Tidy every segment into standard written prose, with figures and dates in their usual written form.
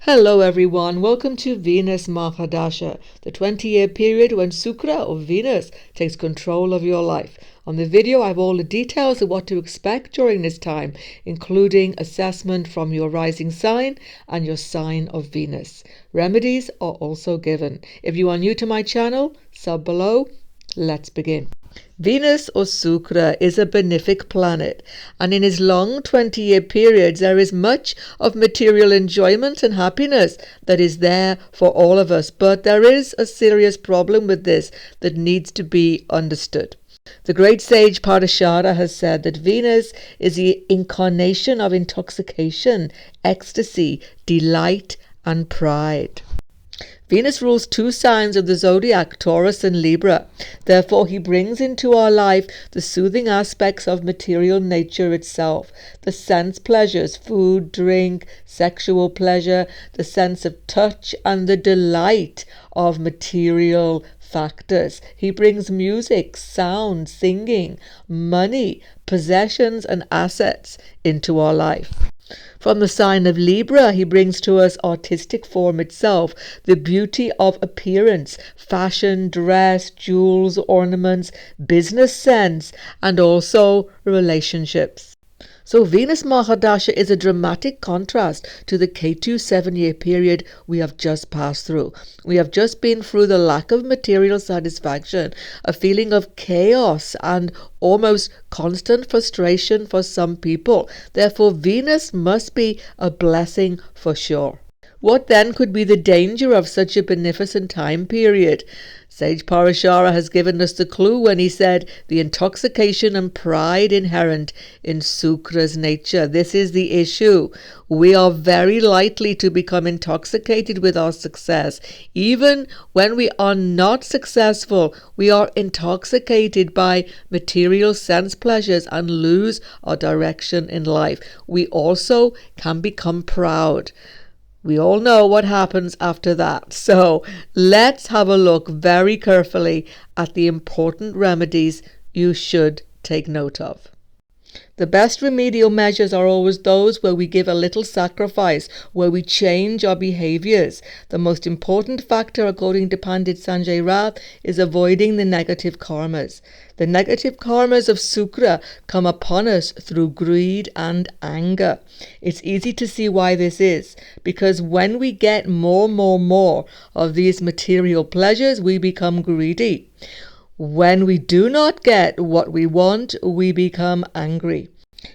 Hello everyone, welcome to Venus Mahadasha, the 20-year period when Shukra or Venus takes control of your life. On the video I have all the details of what to expect during this time, including assessment from your rising sign and your sign of Venus. Remedies are also given. If you are new to my channel, sub below. Let's begin. Venus or Shukra is a benefic planet, and in his long 20-year periods there is much of material enjoyment and happiness that is there for all of us, but there is a serious problem with this that needs to be understood. The great sage Parashara has said that Venus is the incarnation of intoxication, ecstasy, delight and pride. Venus rules two signs of the zodiac, Taurus and Libra. Therefore, he brings into our life the soothing aspects of material nature itself, the sense pleasures, food, drink, sexual pleasure, the sense of touch, and the delight of material factors. He brings music, sound, singing, money, possessions, and assets into our life. From the sign of Libra, he brings to us artistic form itself, the beauty of appearance, fashion, dress, jewels, ornaments, business sense, and also relationships. So Venus Mahadasha is a dramatic contrast to the Ketu 7-year period we have just passed through. We have just been through the lack of material satisfaction, a feeling of chaos and almost constant frustration for some people. Therefore, Venus must be a blessing for sure. What then could be the danger of such a beneficent time period? Sage Parashara has given us the clue when he said the intoxication and pride inherent in Shukra's nature. This is the issue. We are very likely to become intoxicated with our success. Even when we are not successful, we are intoxicated by material sense pleasures and lose our direction in life. We also can become proud. We all know what happens after that. So let's have a look very carefully at the important remedies you should take note of. The best remedial measures are always those where we give a little sacrifice, where we change our behaviors. The most important factor, according to Pandit Sanjay Rath, is avoiding the negative karmas. The negative karmas of Shukra come upon us through greed and anger. It's easy to see why this is, because when we get more of these material pleasures, we become greedy. When we do not get what we want, we become angry.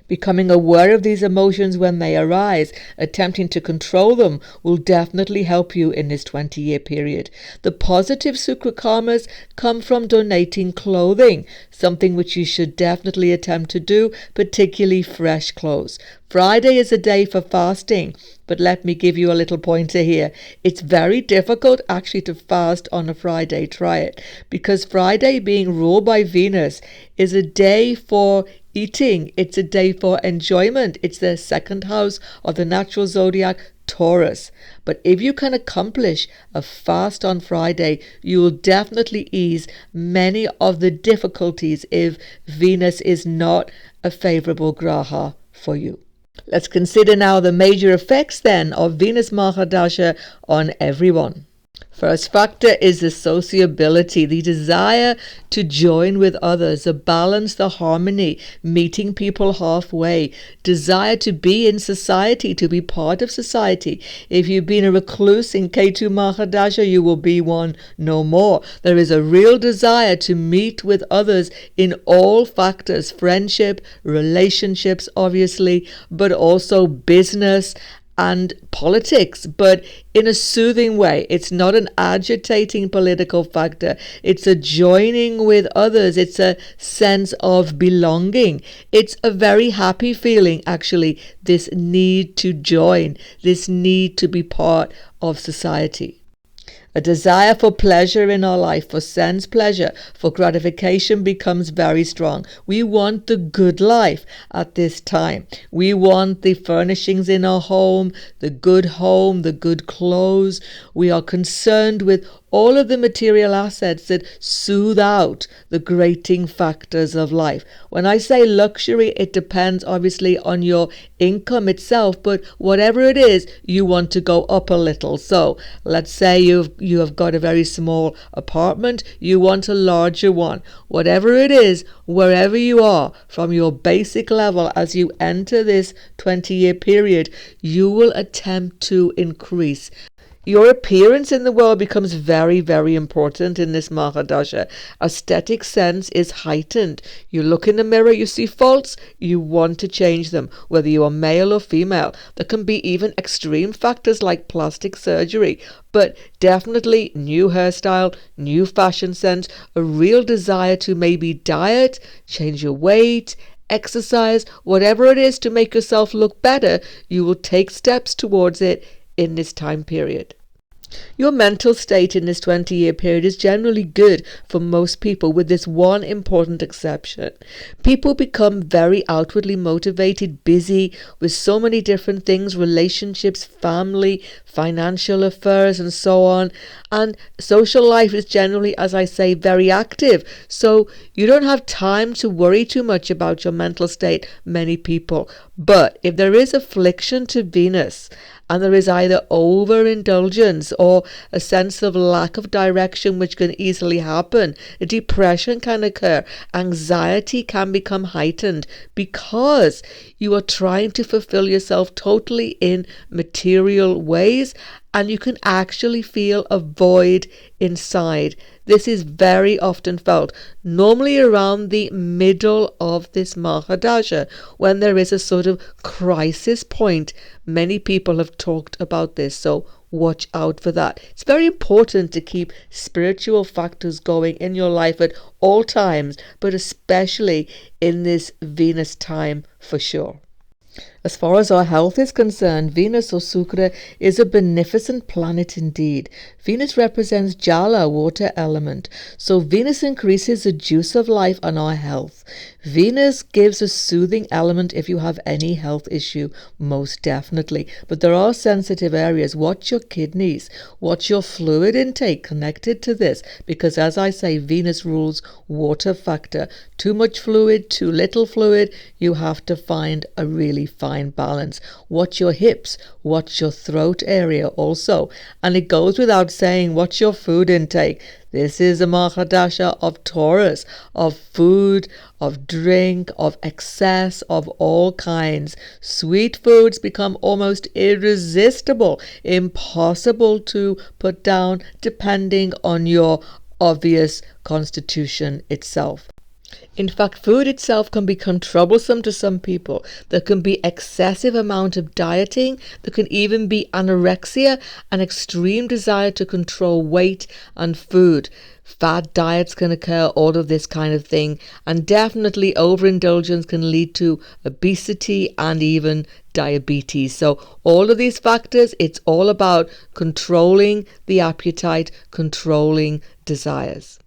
Becoming aware of these emotions when they arise, attempting to control them, will definitely help you in this 20-year period. The positive Shukra karmas come from donating clothing, something which you should definitely attempt to do, particularly fresh clothes. Friday is a day for fasting, but let me give you a little pointer here. It's very difficult actually to fast on a Friday. Try it, because Friday, being ruled by Venus, is a day for eating. It's a day for enjoyment. It's the second house of the natural zodiac, Taurus. But if you can accomplish a fast on Friday, you will definitely ease many of the difficulties if Venus is not a favorable graha for you. Let's consider now the major effects then of Venus Mahadasha on everyone. First factor is the sociability, the desire to join with others, the balance, the harmony, meeting people halfway, desire to be in society, to be part of society. If you've been a recluse in Ketu Mahadasha, you will be one no more. There is a real desire to meet with others in all factors, friendship, relationships obviously, but also business and politics, but in a soothing way. It's not an agitating political factor. It's a joining with others. It's a sense of belonging. It's a very happy feeling, actually, this need to join, this need to be part of society. A desire for pleasure in our life, for sense pleasure, for gratification becomes very strong. We want the good life at this time. We want the furnishings in our home, the good clothes. We are concerned with all of the material assets that soothe out the grating factors of life. When I say luxury, it depends obviously on your income itself, but whatever it is, you want to go up a little. So let's say you have got a very small apartment, you want a larger one. Whatever it is, wherever you are, from your basic level as you enter this 20-year period, you will attempt to increase. Your appearance in the world becomes very, very important in this Mahadasha. Aesthetic sense is heightened. You look in the mirror, you see faults, you want to change them, whether you are male or female. There can be even extreme factors like plastic surgery, but definitely new hairstyle, new fashion sense, a real desire to maybe diet, change your weight, exercise, whatever it is to make yourself look better, you will take steps towards it in this time period. Your mental state in this 20-year period is generally good for most people, with this one important exception. People become very outwardly motivated, busy with so many different things, relationships, family, financial affairs, and so on. And social life is generally, as I say, very active. So you don't have time to worry too much about your mental state, many people. But if there is affliction to Venus, and there is either overindulgence or a sense of lack of direction, which can easily happen, a depression can occur, anxiety can become heightened because you are trying to fulfill yourself totally in material ways, and you can actually feel a void inside. This is very often felt, normally around the middle of this Mahadasha, when there is a sort of crisis point. Many people have talked about this, so watch out for that. It's very important to keep spiritual factors going in your life at all times, but especially in this Venus time for sure. As far as our health is concerned, Venus or Shukra is a beneficent planet indeed. Venus represents Jala, water element. So Venus increases the juice of life on our health. Venus gives a soothing element if you have any health issue, most definitely. But there are sensitive areas. Watch your kidneys. Watch your fluid intake connected to this. Because as I say, Venus rules water factor. Too much fluid, too little fluid. You have to find a really fine balance. Watch your hips, watch your throat area also. And it goes without saying, watch your food intake. This is a Mahadasha of Taurus, of food, of drink, of excess, of all kinds. Sweet foods become almost irresistible, impossible to put down, depending on your obvious constitution itself. In fact, food itself can become troublesome to some people. There can be excessive amount of dieting. There can even be anorexia, an extreme desire to control weight and food. Fad diets can occur, all of this kind of thing. And definitely overindulgence can lead to obesity and even diabetes. So all of these factors, it's all about controlling the appetite, controlling desires.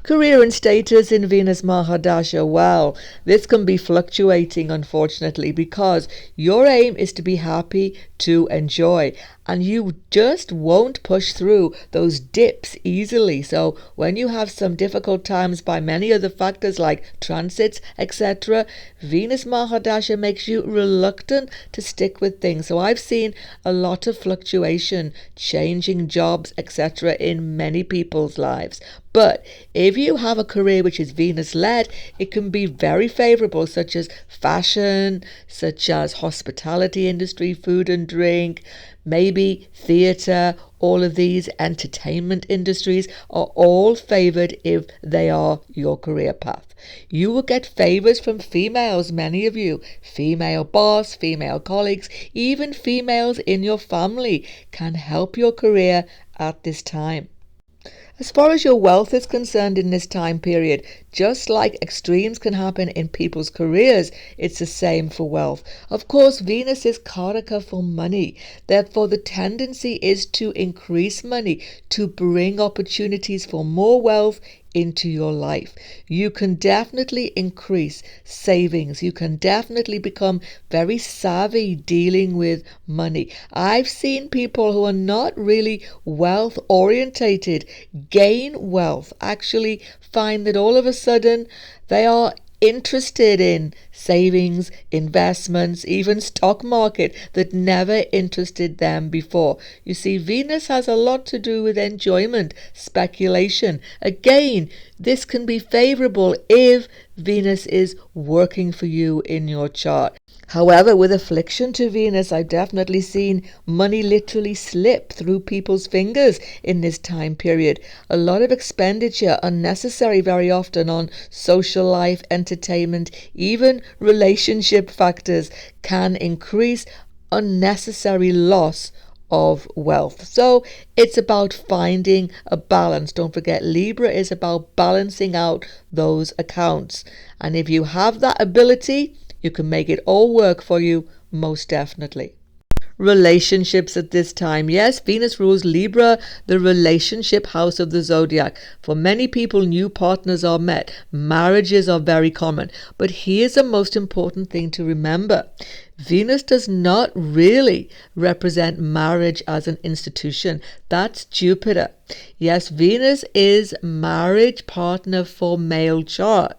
Career and status in Venus Mahadasha, well, this can be fluctuating, unfortunately, because your aim is to be happy, to enjoy, and you just won't push through those dips easily. So when you have some difficult times by many other factors like transits, etc., Venus Mahadasha makes you reluctant to stick with things. So I've seen a lot of fluctuation, changing jobs, etc. in many people's lives. But if you have a career which is Venus-led, it can be very favorable, such as fashion, such as hospitality industry, food and drink, maybe theatre. All of these entertainment industries are all favoured if they are your career path. You will get favours from females, many of you. Female boss, female colleagues, even females in your family can help your career at this time. As far as your wealth is concerned in this time period, just like extremes can happen in people's careers, it's the same for wealth. Of course, Venus is Karaka for money. Therefore, the tendency is to increase money, to bring opportunities for more wealth into your life. You can definitely increase savings. You can definitely become very savvy dealing with money. I've seen people who are not really wealth orientated gain wealth, actually find that all of a sudden they are interested in savings, investments, even stock market that never interested them before. You see, Venus has a lot to do with enjoyment, speculation. Again, this can be favorable if Venus is working for you in your chart. However, with affliction to Venus, I've definitely seen money literally slip through people's fingers in this time period. A lot of expenditure, unnecessary very often, on social life, entertainment, even relationship factors can increase unnecessary loss of wealth. So it's about finding a balance. Don't forget, Libra is about balancing out those accounts. And if you have that ability, you can make it all work for you, most definitely. Relationships at this time. Yes, Venus rules Libra, the relationship house of the zodiac. For many people, new partners are met. Marriages are very common. But here's the most important thing to remember. Venus does not really represent marriage as an institution. That's Jupiter. Yes, Venus is marriage partner for male chart.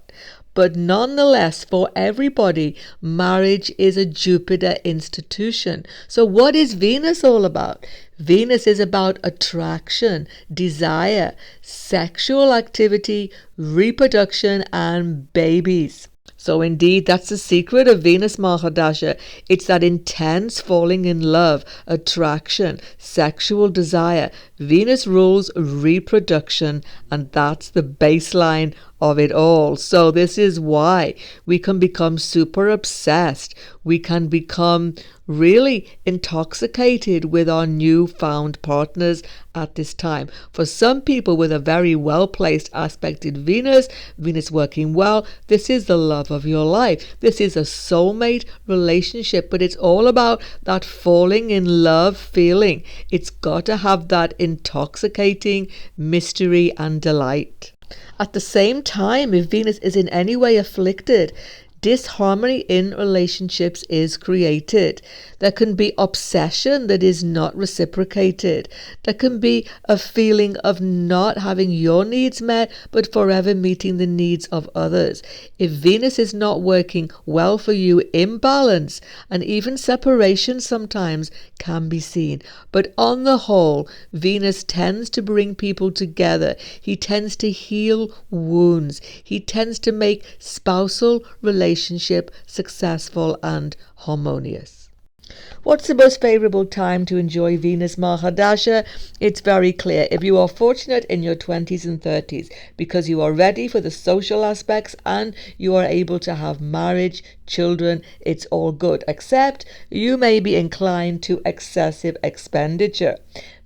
But nonetheless, for everybody, marriage is a Jupiter institution. So what is Venus all about? Venus is about attraction, desire, sexual activity, reproduction, and babies. So indeed, that's the secret of Venus Mahadasha. It's that intense falling in love, attraction, sexual desire. Venus rules reproduction, and that's the baseline of it all. So this is why we can become super obsessed. We can become really intoxicated with our newfound partners at this time. For some people with a very well-placed aspected Venus, Venus working well, this is the love of your life. This is a soulmate relationship, but it's all about that falling in love feeling. It's got to have that intoxicating mystery and delight. At the same time, if Venus is in any way afflicted, disharmony in relationships is created. There can be obsession that is not reciprocated. There can be a feeling of not having your needs met, but forever meeting the needs of others. If Venus is not working well for you, imbalance and even separation sometimes can be seen. But on the whole, Venus tends to bring people together. He tends to heal wounds. He tends to make spousal relationship successful and harmonious. What's the most favorable time to enjoy Venus Mahadasha? It's very clear. If you are fortunate in your 20s and 30s, because you are ready for the social aspects and you are able to have marriage, children, it's all good, except you may be inclined to excessive expenditure.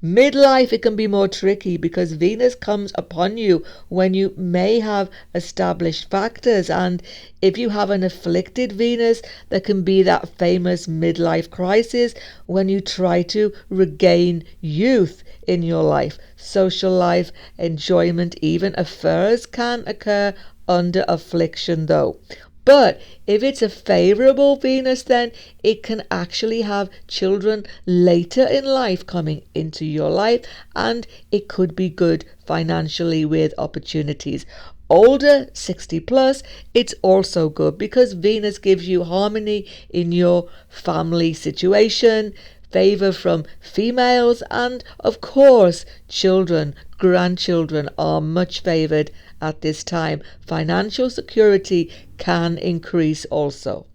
Midlife, it can be more tricky because Venus comes upon you when you may have established factors, and if you have an afflicted Venus, there can be that famous midlife crisis when you try to regain youth in your life. Social life, enjoyment, even affairs can occur under affliction though. But if it's a favorable Venus, then it can actually have children later in life coming into your life, and it could be good financially with opportunities. Older, 60 plus, it's also good because Venus gives you harmony in your family situation, favor from females, and of course, children, grandchildren are much favored at this time. Financial security can increase also.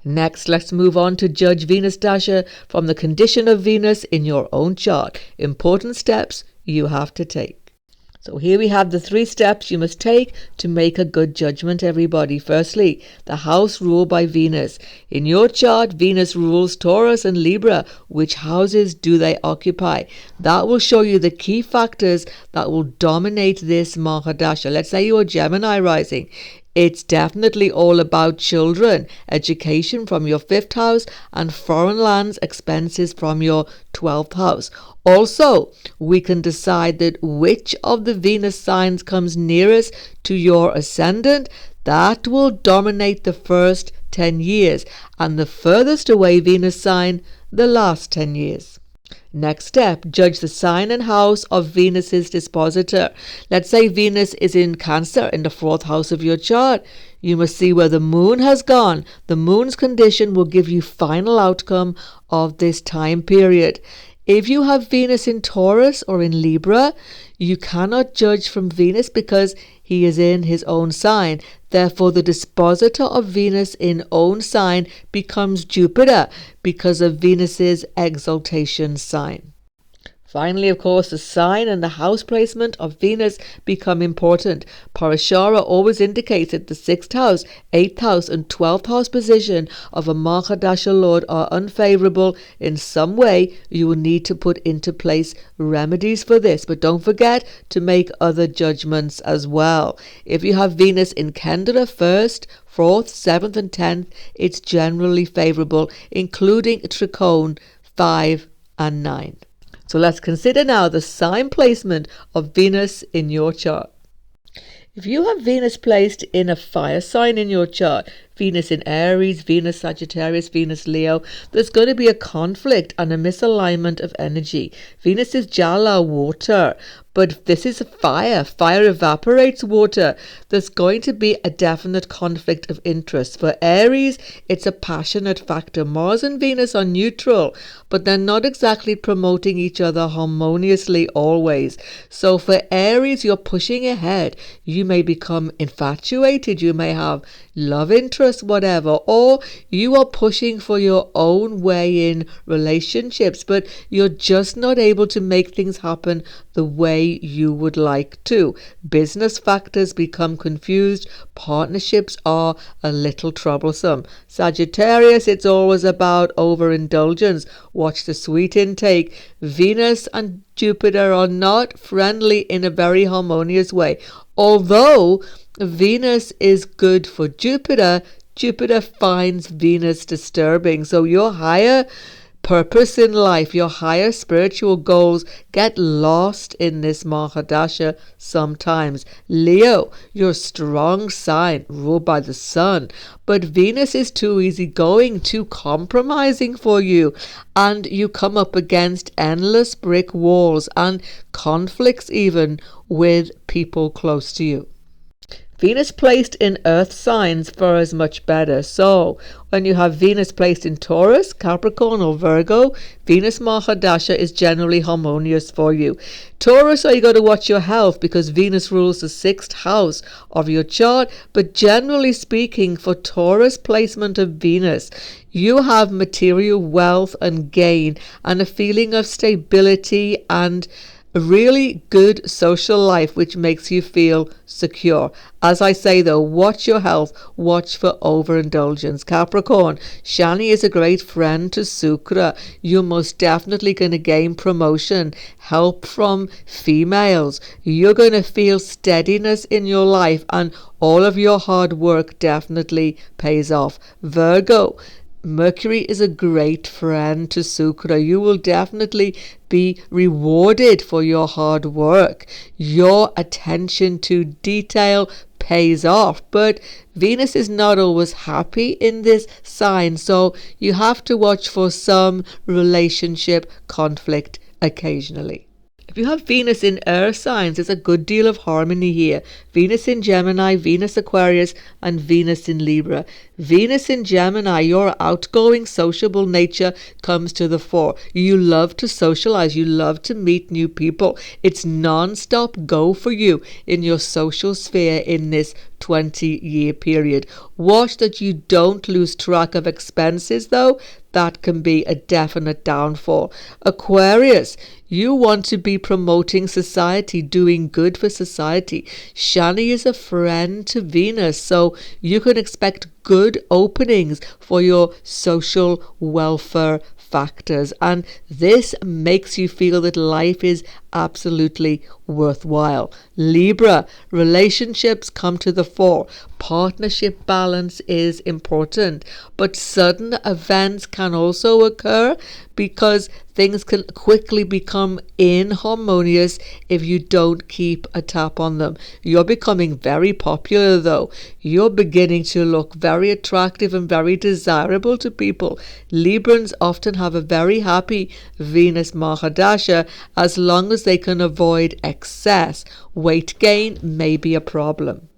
Next, let's move on to judge Venus Dasha from the condition of Venus in your own chart. Important steps you have to take. So here we have the 3 steps you must take to make a good judgment, everybody. Firstly, the house ruled by Venus. In your chart, Venus rules Taurus and Libra. Which houses do they occupy? That will show you the key factors that will dominate this Mahadasha. Let's say you are Gemini rising. It's definitely all about children, education from your 5th house, and foreign lands expenses from your 12th house. Also, we can decide that which of the Venus signs comes nearest to your ascendant. That will dominate the first 10 years, and the furthest away Venus sign, the last 10 years. Next step, judge the sign and house of Venus's dispositor. Let's say Venus is in Cancer in the 4th house of your chart. You must see where the moon has gone. The moon's condition will give you final outcome of this time period. If you have Venus in Taurus or in Libra, you cannot judge from Venus because he is in his own sign. Therefore, the dispositor of Venus in own sign becomes Jupiter because of Venus's exaltation sign. Finally, of course, the sign and the house placement of Venus become important. Parashara always indicates that the 6th house, 8th house, and 12th house position of a Mahadasha Lord are unfavorable. In some way, you will need to put into place remedies for this, but don't forget to make other judgments as well. If you have Venus in Kendra 1st, 4th, 7th, and 10th, it's generally favorable, including Trikone 5 and 9. So let's consider now the sign placement of Venus in your chart. If you have Venus placed in a fire sign in your chart, Venus in Aries, Venus Sagittarius, Venus Leo, there's going to be a conflict and a misalignment of energy. Venus is Jala, water, but this is fire. Fire evaporates water. There's going to be a definite conflict of interest. For Aries, it's a passionate factor. Mars and Venus are neutral, but they're not exactly promoting each other harmoniously always. So for Aries, you're pushing ahead. You may become infatuated. You may have love interest, whatever, or you are pushing for your own way in relationships, but you're just not able to make things happen the way you would like to. Business factors become confused. Partnerships are a little troublesome. Sagittarius, it's always about overindulgence. Watch the sweet intake. Venus and Jupiter are not friendly in a very harmonious way. Although Venus is good for Jupiter, Jupiter finds Venus disturbing. So your higher purpose in life, your higher spiritual goals get lost in this Mahadasha sometimes. Leo, your strong sign, ruled by the sun. But Venus is too easygoing, too compromising for you. And you come up against endless brick walls and conflicts even with people close to you. Venus placed in earth signs fares much better. So when you have Venus placed in Taurus, Capricorn, or Virgo, Venus Mahadasha is generally harmonious for you. Taurus, you got to watch your health because Venus rules the 6th house of your chart. But generally speaking, for Taurus placement of Venus, you have material wealth and gain and a feeling of stability and a really good social life which makes you feel secure. As I say though, watch your health, watch for overindulgence. Capricorn, Shani is a great friend to Shukra. You're most definitely going to gain promotion, help from females. You're going to feel steadiness in your life and all of your hard work definitely pays off. Virgo, Mercury is a great friend to Shukra. You will definitely be rewarded for your hard work. Your attention to detail pays off, but Venus is not always happy in this sign, so you have to watch for some relationship conflict occasionally. If you have Venus in air signs, there's a good deal of harmony here. Venus in Gemini, Venus Aquarius, and Venus in Libra. Venus in Gemini, your outgoing, sociable nature comes to the fore. You love to socialize. You love to meet new people. It's non-stop go for you in your social sphere in this 20-year period. Watch that you don't lose track of expenses, though. That can be a definite downfall. Aquarius, you want to be promoting society, doing good for society. Shani is a friend to Venus, so you can expect good openings for your social welfare factors, and this makes you feel that life is absolutely worthwhile. Libra, relationships come to the fore. Partnership balance is important, but sudden events can also occur because things can quickly become inharmonious if you don't keep a tap on them. You're becoming very popular though. You're beginning to look very attractive and very desirable to people. Librans often have a very happy Venus Mahadasha as long as they can avoid excess. Weight gain may be a problem.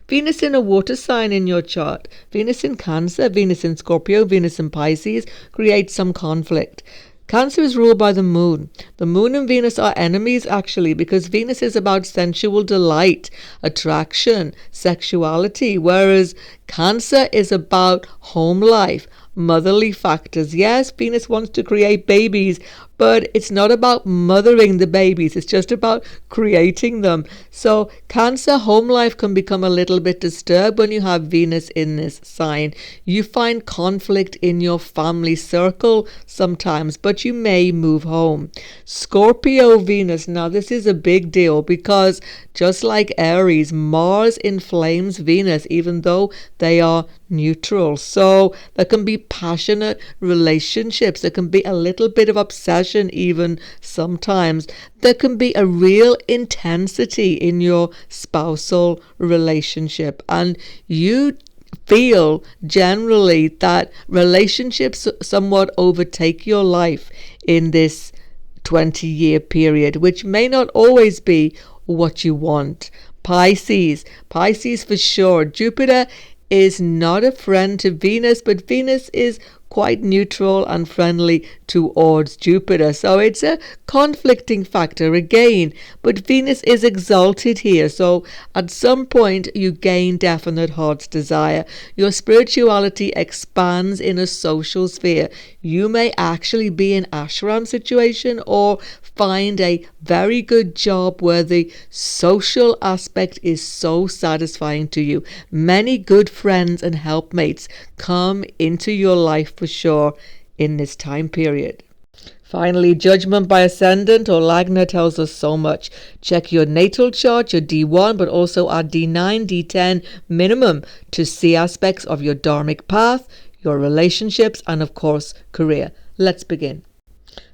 Venus in a water sign in your chart, Venus in Cancer, Venus in Scorpio, Venus in Pisces creates some conflict. Cancer is ruled by the moon. The moon and Venus are enemies actually, because Venus is about sensual delight, attraction, sexuality, whereas Cancer is about home life, motherly factors. Yes, Venus wants to create babies, but it's not about mothering the babies. It's just about creating them. So Cancer home life can become a little bit disturbed when you have Venus in this sign. You find conflict in your family circle sometimes, but you may move home. Scorpio Venus. Now this is a big deal because just like Aries, Mars inflames Venus even though they are neutral. So there can be passionate relationships. There can be a little bit of obsession even sometimes. There can be a real intensity in your spousal relationship, and you feel generally that relationships somewhat overtake your life in this 20-year period, which may not always be what you want. Pisces for sure. Jupiter is not a friend to Venus, but Venus is quite neutral and friendly towards Jupiter. So it's a conflicting factor again, but Venus is exalted here. So at some point you gain definite heart's desire. Your spirituality expands in a social sphere. You may actually be in ashram situation or find a very good job where the social aspect is so satisfying to you. Many good friends and helpmates come into your life for sure in this time period. Finally, judgment by ascendant or Lagna tells us so much. Check your natal chart, your D1, but also our D9, D10 minimum to see aspects of your dharmic path, your relationships, and of course, career. Let's begin.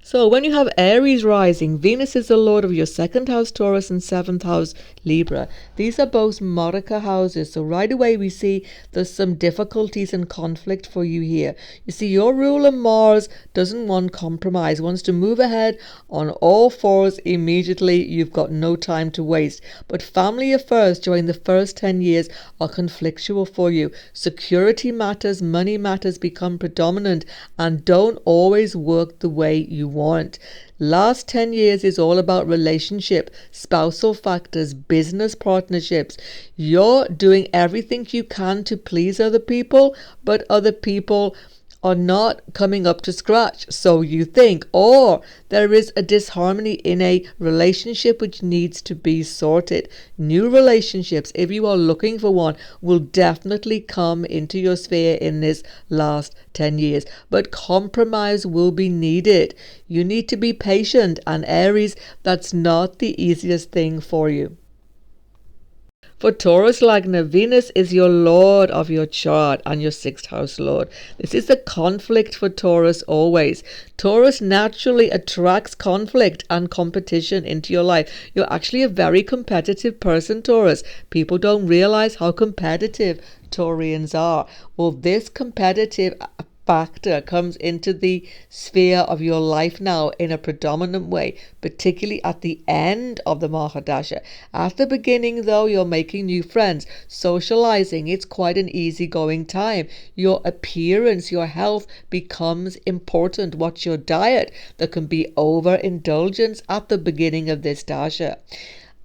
So when you have Aries rising, Venus is the lord of your second house Taurus and seventh house Libra. These are both Marika houses. So right away we see there's some difficulties and conflict for you here. You see, your ruler Mars doesn't want compromise, wants to move ahead on all fours immediately. You've got no time to waste. But family affairs during the first 10 years are conflictual for you. Security matters, money matters become predominant and don't always work the way you want. Last 10 years is all about relationship, spousal factors, business partnerships. You're doing everything you can to please other people, but other people are not coming up to scratch, so you think, or there is a disharmony in a relationship which needs to be sorted. New relationships, if you are looking for one, will definitely come into your sphere in this last 10 years, but compromise will be needed. You need to be patient, and Aries, that's not the easiest thing for you. For Taurus Lagna, Venus is your lord of your chart and your sixth house lord. This is a conflict for Taurus always. Taurus naturally attracts conflict and competition into your life. You're actually a very competitive person, Taurus. People don't realize how competitive Taurians are. Well, this competitive factor comes into the sphere of your life now in a predominant way, particularly at the end of the Mahadasha. At the beginning, though, you're making new friends, socializing. It's quite an easygoing time. Your appearance, your health becomes important. What's your diet? There can be overindulgence at the beginning of this dasha.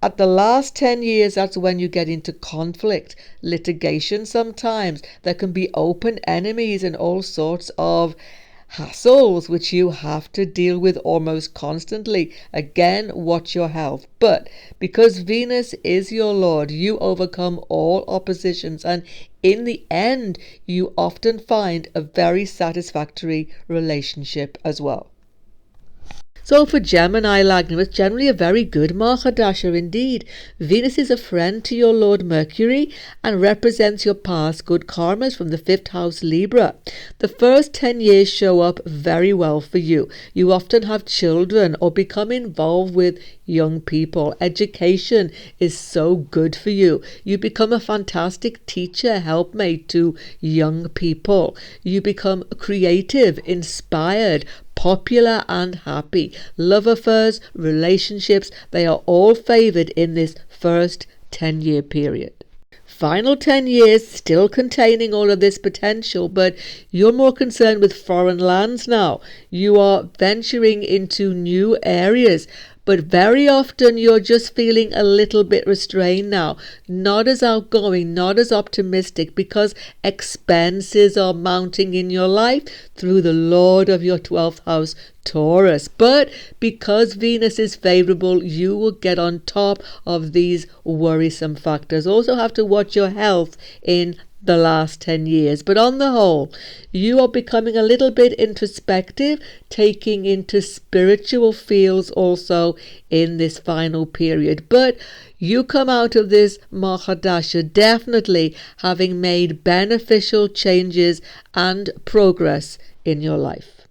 At the last 10 years, that's when you get into conflict, litigation sometimes. There can be open enemies and all sorts of hassles which you have to deal with almost constantly. Again, watch your health. But because Venus is your Lord, you overcome all oppositions, and in the end, you often find a very satisfactory relationship as well. So for Gemini Lagna, it's generally a very good Mahadasha indeed. Venus is a friend to your Lord Mercury and represents your past good karmas from the 5th house Libra. The first 10 years show up very well for you. You often have children or become involved with young people. Education is so good for you. You become a fantastic teacher, helpmate to young people. You become creative, inspired, popular and happy. Love affairs, relationships, they are all favoured in this first 10-year period. Final 10 years still containing all of this potential, but you're more concerned with foreign lands now. You are venturing into new areas, but very often you're just feeling a little bit restrained now, not as outgoing, not as optimistic, because expenses are mounting in your life through the Lord of your 12th house, Taurus. But because Venus is favorable, you will get on top of these worrisome factors. Also have to watch your health in the last 10 years. But on the whole, you are becoming a little bit introspective, taking into spiritual fields also in this final period. But you come out of this Mahadasha definitely having made beneficial changes and progress in your life.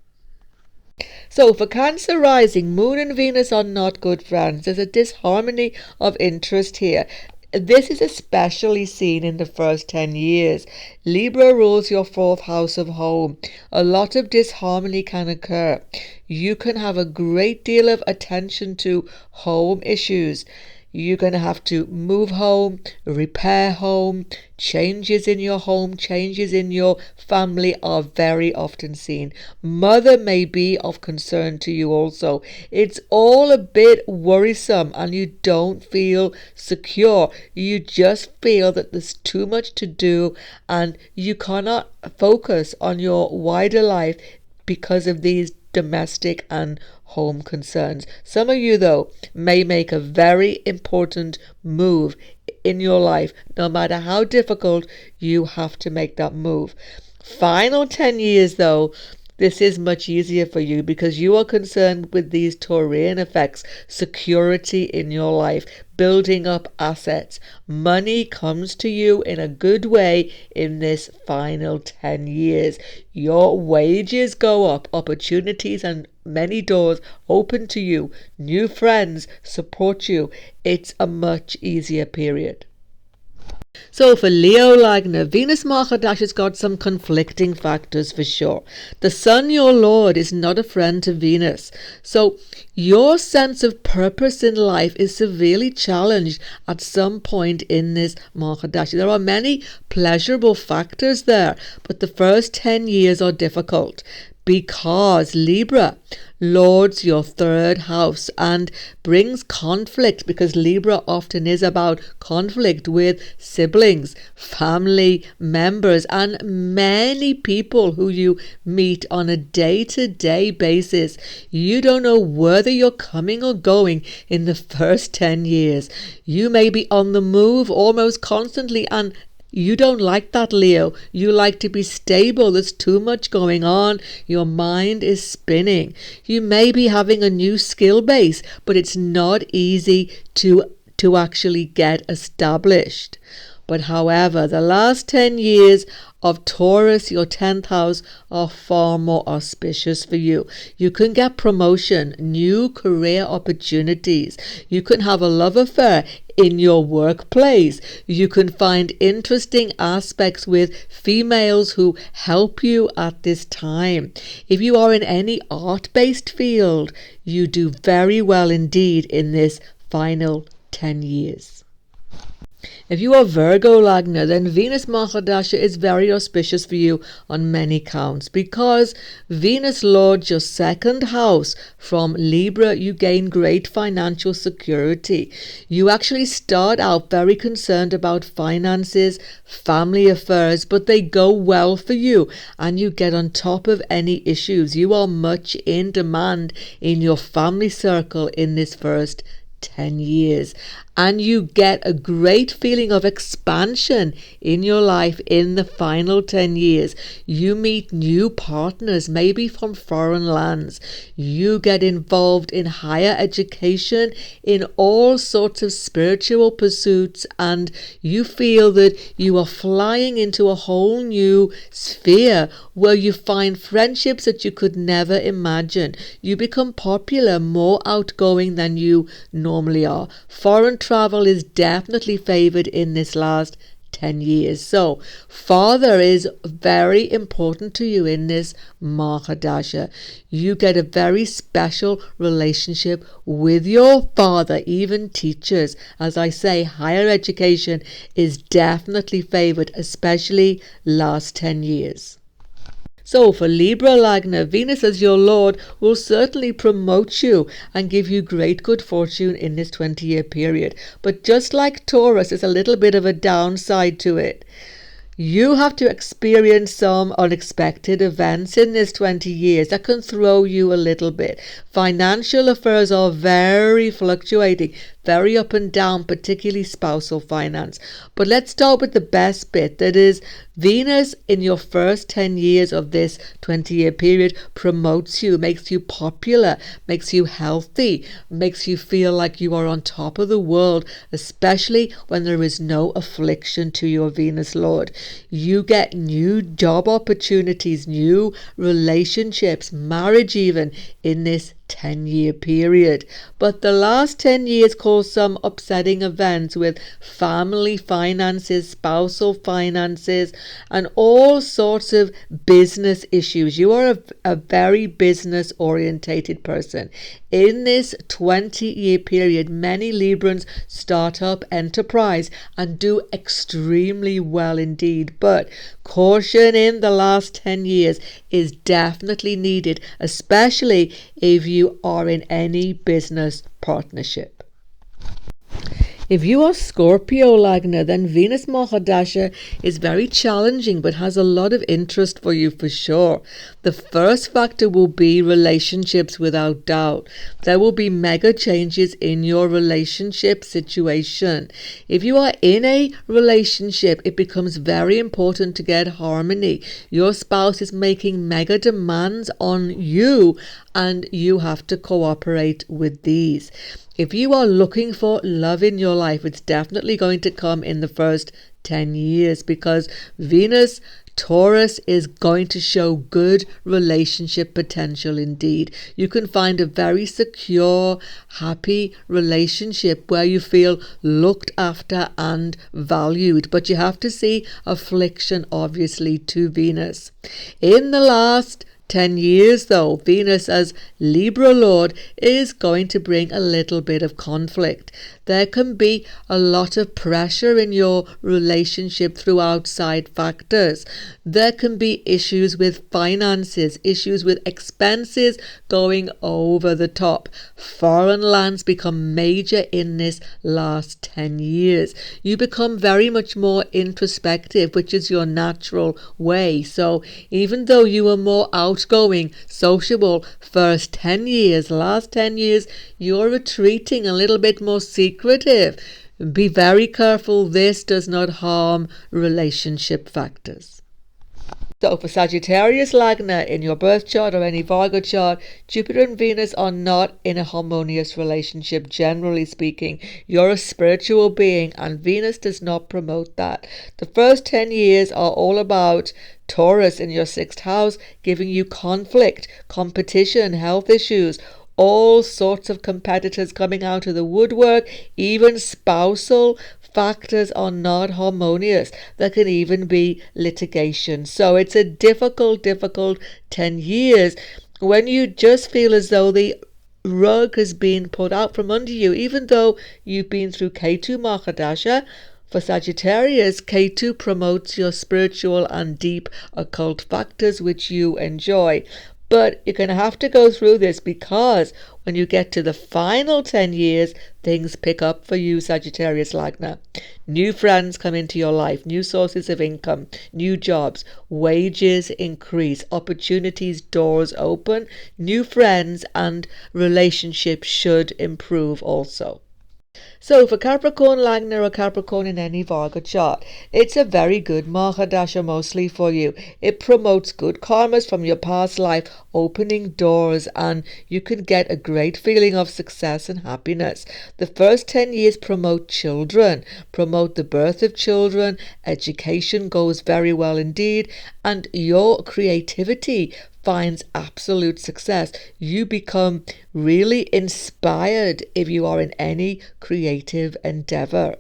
So for Cancer rising, Moon and Venus are not good friends. There's a disharmony of interest here. This is especially seen in the first 10 years. Libra rules your 4th house of home. A lot of disharmony can occur. You can have a great deal of attention to home issues. You're going to have to move home, repair home. Changes in your home, changes in your family are very often seen. Mother may be of concern to you also. It's all a bit worrisome and you don't feel secure. You just feel that there's too much to do and you cannot focus on your wider life because of these domestic and home concerns. Some of you, though, may make a very important move in your life. No matter how difficult, you have to make that move. Final 10 years, though, this is much easier for you because you are concerned with these Taurian effects, security in your life, building up assets. Money comes to you in a good way in this final 10 years. Your wages go up, opportunities and many doors open to you. New friends support you. It's a much easier period. So for Leo Lagna, Venus Mahadasha's got some conflicting factors for sure. The Sun, your Lord, is not a friend to Venus. So your sense of purpose in life is severely challenged at some point in this Mahadasha. There are many pleasurable factors there, but the first 10 years are difficult because Libra lords your 3rd house and brings conflict, because Libra often is about conflict with siblings, family members, and many people who you meet on a day-to-day basis. You don't know whether you're coming or going in the first 10 years. You may be on the move almost constantly, and you don't like that, Leo. You like to be stable. There's too much going on. Your mind is spinning. You may be having a new skill base, but it's not easy to actually get established. But however, the last 10 years of Taurus, your 10th house, are far more auspicious for you. You can get promotion, new career opportunities. You can have a love affair in your workplace. You can find interesting aspects with females who help you at this time. If you are in any art-based field, you do very well indeed in this final 10 years. If you are Virgo Lagna, then Venus Mahadasha is very auspicious for you on many counts, because Venus lords your second house. From Libra, you gain great financial security. You actually start out very concerned about finances, family affairs, but they go well for you and you get on top of any issues. You are much in demand in your family circle in this first 10 years, and you get a great feeling of expansion in your life in the final 10 years. You meet new partners, maybe from foreign lands. You get involved in higher education, in all sorts of spiritual pursuits, and you feel that you are flying into a whole new sphere where you find friendships that you could never imagine. You become popular, more outgoing than you normally are. Foreign travel is definitely favored in this last 10 years. So, father is very important to you in this Mahadasha. You get a very special relationship with your father, even teachers. As I say, higher education is definitely favored, especially last 10 years. So for Libra Lagna, Venus as your Lord will certainly promote you and give you great good fortune in this 20-year period. But just like Taurus, there's a little bit of a downside to it. You have to experience some unexpected events in this 20 years that can throw you a little bit. Financial affairs are very fluctuating, very up and down, particularly spousal finance. But let's start with the best bit, that is Venus in your first 10 years of this 20-year period promotes you, makes you popular, makes you healthy, makes you feel like you are on top of the world, especially when there is no affliction to your Venus Lord. You get new job opportunities, new relationships, marriage even, in this 10-year period. But the last 10 years caused some upsetting events with family finances, spousal finances, and all sorts of business issues. You are a very business orientated person. In this 20-year period, many Librans start up enterprise and do extremely well indeed. But caution in the last 10 years is definitely needed, especially if you are in any business partnership. If you are Scorpio Lagna, then Venus Mahadasha is very challenging but has a lot of interest for you for sure. The first factor will be relationships, without doubt. There will be mega changes in your relationship situation. If you are in a relationship, it becomes very important to get harmony. Your spouse is making mega demands on you and you have to cooperate with these. If you are looking for love in your life, it's definitely going to come in the first 10 years because Venus Taurus is going to show good relationship potential indeed. You can find a very secure, happy relationship where you feel looked after and valued. But you have to see affliction, obviously, to Venus. In the last 10 years though, Venus as Libra Lord is going to bring a little bit of conflict. There can be a lot of pressure in your relationship through outside factors. There can be issues with finances, issues with expenses going over the top. Foreign lands become major in this last 10 years. You become very much more introspective, which is your natural way. So even though you are more outgoing, sociable first 10 years, last 10 years, you're retreating a little bit more secretive. Be very careful this does not harm relationship factors. So for Sagittarius Lagna in your birth chart or any Virgo chart, Jupiter and Venus are not in a harmonious relationship, generally speaking. You're a spiritual being and Venus does not promote that. The first 10 years are all about Taurus in your 6th house, giving you conflict, competition, health issues, all sorts of competitors coming out of the woodwork. Even spousal factors are not harmonious. There can even be litigation. So it's a difficult 10 years when you just feel as though the rug has been pulled out from under you, even though you've been through Ketu Mahadasha. For Sagittarius, K2 promotes your spiritual and deep occult factors which you enjoy. But you're going to have to go through this, because when you get to the final 10 years, things pick up for you, Sagittarius Lagna. New friends come into your life, new sources of income, new jobs, wages increase, opportunities, doors open, new friends, and relationships should improve also. So for Capricorn Lagna or Capricorn in any Virgo chart, it's a very good Mahadasha mostly for you. It promotes good karmas from your past life, opening doors, and you can get a great feeling of success and happiness. The first 10 years promote children, promote the birth of children, education goes very well indeed, and your creativity finds absolute success. You become really inspired if you are in any creative endeavor.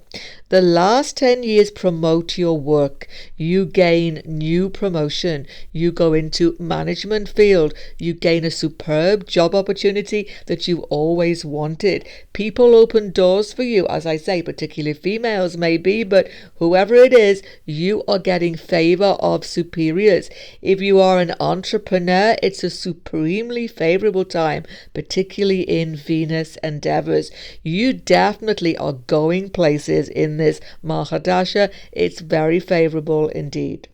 The last 10 years promote your work. You gain new promotion. You go into management field. You gain a superb job opportunity that you always wanted. People open doors for you, as I say, particularly females maybe, but whoever it is, you are getting favor of superiors. If you are an entrepreneur, it's a supremely favorable time, particularly in Venus endeavors. You definitely are going places in this Mahadasha. It's very favorable indeed.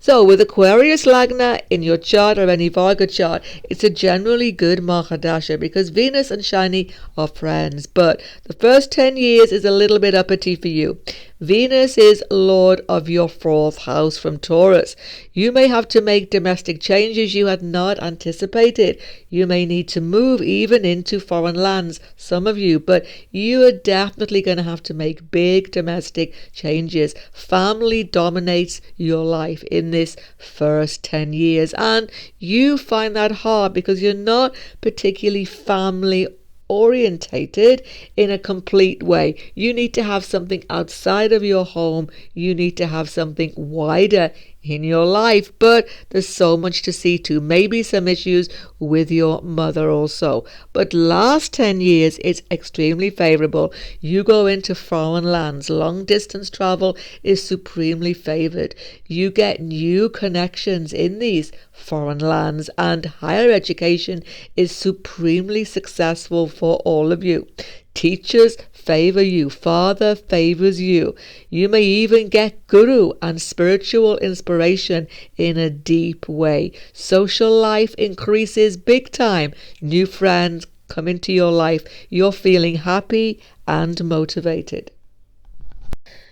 So with Aquarius Lagna in your chart or any Virgo chart, it's a generally good Mahadasha because Venus and Shani are friends. But the first 10 years is a little bit uppity for you. Venus is Lord of your 4th house from Taurus. You may have to make domestic changes you had not anticipated. You may need to move even into foreign lands, some of you, but you are definitely going to have to make big domestic changes. Family dominates your life in this first 10 years, and you find that hard because you're not particularly family orientated in a complete way. You need to have something outside of your home. You need to have something wider in your life, but there's so much to see to. Maybe some issues with your mother also. But last 10 years, it's extremely favorable. You go into foreign lands. Long distance travel is supremely favored. You get new connections in these foreign lands, and higher education is supremely successful for all of you. Teachers favor you. Father favors you. You may even get guru and spiritual inspiration in a deep way. Social life increases big time. New friends come into your life. You're feeling happy and motivated.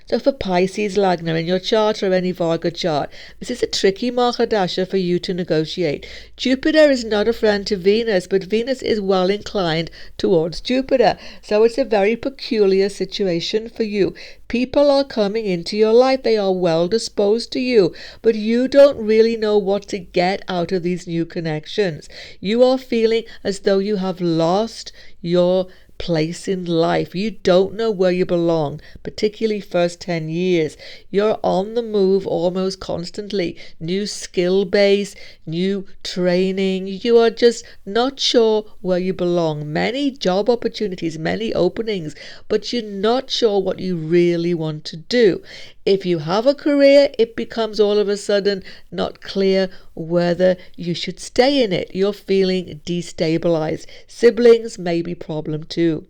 So for Pisces Lagna in your chart or any Virgo chart, this is a tricky Mahadasha for you to negotiate. Jupiter is not a friend to Venus, but Venus is well inclined towards Jupiter. So it's a very peculiar situation for you. People are coming into your life. They are well disposed to you, but you don't really know what to get out of these new connections. You are feeling as though you have lost your place in life. You don't know where you belong, particularly first 10 years. You're on the move almost constantly. New skill base, new training. You are just not sure where you belong. Many job opportunities, many openings, but you're not sure what you really want to do. If you have a career, it becomes all of a sudden not clear whether you should stay in it. You're feeling destabilized. Siblings may be a problem too.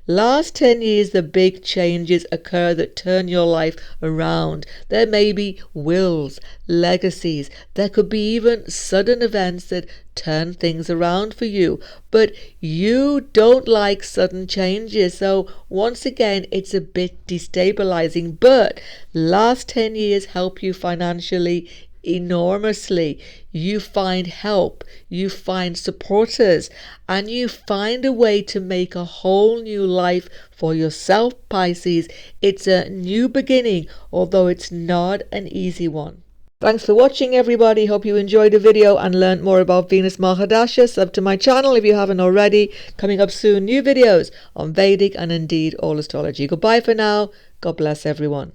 Last 10 years, the big changes occur that turn your life around. There may be wills, legacies. There could be even sudden events that turn things around for you. But you don't like sudden changes. So once again, it's a bit destabilizing. But last 10 years help you financially enormously. You find help, you find supporters, and you find a way to make a whole new life for yourself, Pisces. It's a new beginning, although it's not an easy one. Thanks for watching, everybody. Hope you enjoyed the video and learned more about Venus Mahadasha. Sub to my channel if you haven't already. Coming up soon, new videos on Vedic and indeed all astrology. Goodbye for now. God bless everyone.